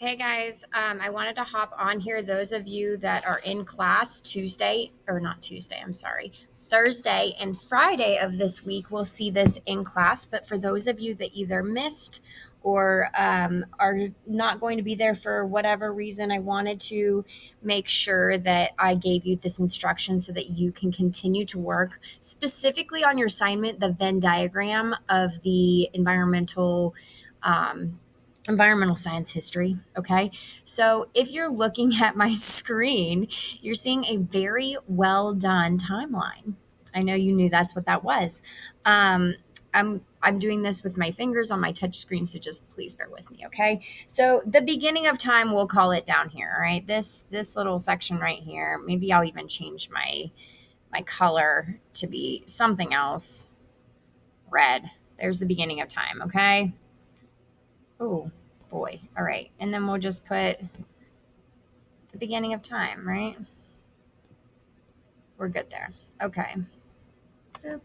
Hey guys, I wanted to hop on here. Those of you that are in class Tuesday, or not Tuesday, I'm sorry, Thursday and Friday of this week, we'll see this in class. But for those of you that either missed or are not going to be there for whatever reason, I wanted to make sure that I gave you this instruction so that you can continue to work specifically on your assignment, the Venn diagram of the um, environmental science history. Okay. So if you're looking at my screen, you're seeing a very well done timeline. I know you knew that's what that was. Um, I'm doing this with my fingers on my touch screen, so just please bear with me, okay? So the beginning of time, we'll call it down here, all right? This little section right here. Maybe I'll even change my color to be something else. Red. There's the beginning of time, okay? Oh boy. All right. And then we'll just put the beginning of time, right? We're good there. Okay. Boop.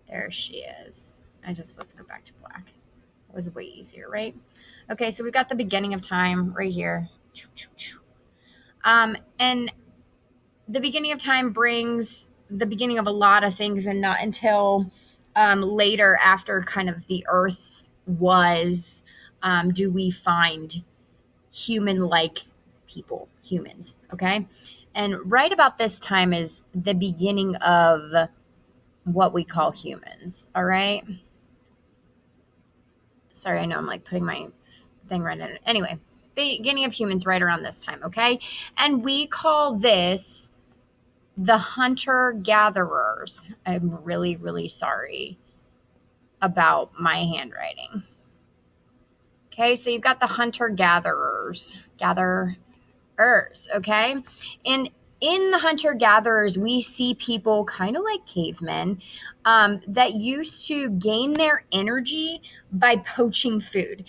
There she is. Let's go back to black. That was way easier, right? Okay, so we've got the beginning of time right here. And the beginning of time brings the beginning of a lot of things, and not until later, after kind of the earth was, do we find human like people, humans. Okay. And right about this time is the beginning of what we call humans. All right. Sorry, I know I'm like putting my thing right in it. Anyway, beginning of humans right around this time. Okay. And we call this the hunter gatherers. I'm really, really sorry about my handwriting. Okay. So you've got the hunter gatherers, okay? And in the hunter gatherers, we see people kind of like cavemen that used to gain their energy by poaching food.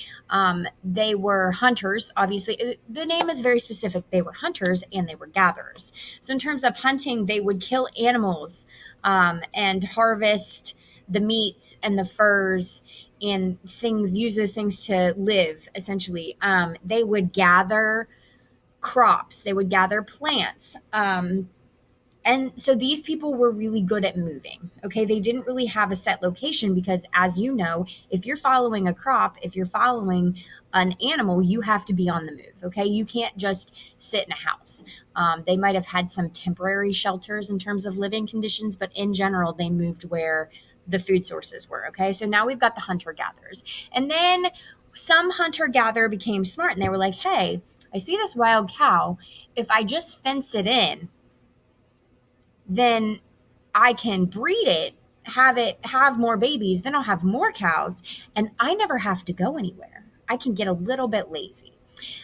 They were hunters, obviously. The name is very specific. They were hunters and they were gatherers. So, in terms of hunting, they would kill animals and harvest the meats and the furs and things, use those things to live, essentially. They would gather crops, they would gather plants. And so these people were really good at moving. Okay. They didn't really have a set location because, as you know, if you're following a crop, if you're following an animal, you have to be on the move. Okay. You can't just sit in a house. They might have had some temporary shelters in terms of living conditions, but in general, they moved where the food sources were. Okay. So now we've got the hunter gatherers. And then some hunter gatherer became smart and they were like, hey, I see this wild cow. If I just fence it in, then I can breed it have more babies, then I'll have more cows, and I never have to go anywhere. I can get a little bit lazy.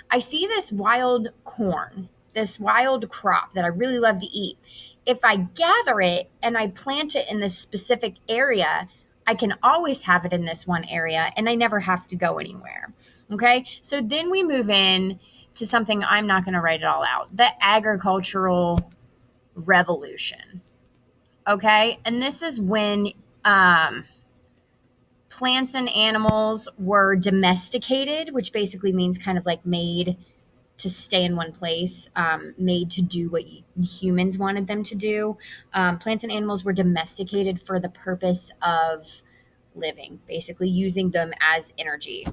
I see this wild corn, this wild crop that I really love to eat. If I gather it and I plant it in this specific area, I can always have it in this one area and I never have to go anywhere. Okay. So then we move in to something, I'm not going to write it all out, the agricultural revolution. Okay. And this is when plants and animals were domesticated, which basically means kind of like made to stay in one place, made to do what humans wanted them to do. Plants and animals were domesticated for the purpose of living, basically using them as energy.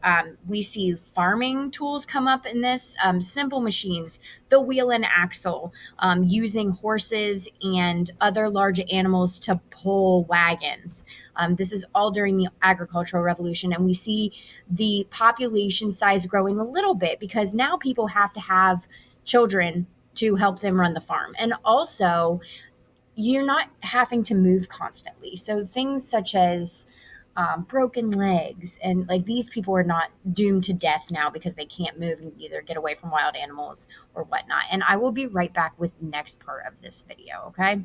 We see farming tools come up in this, simple machines, the wheel and axle, using horses and other large animals to pull wagons. This is all during the agricultural revolution. And we see the population size growing a little bit because now people have to have children to help them run the farm. And also, you're not having to move constantly. So things such as broken legs, and like these people are not doomed to death now because they can't move and either get away from wild animals or whatnot. And I will be right back with the next part of this video. Okay.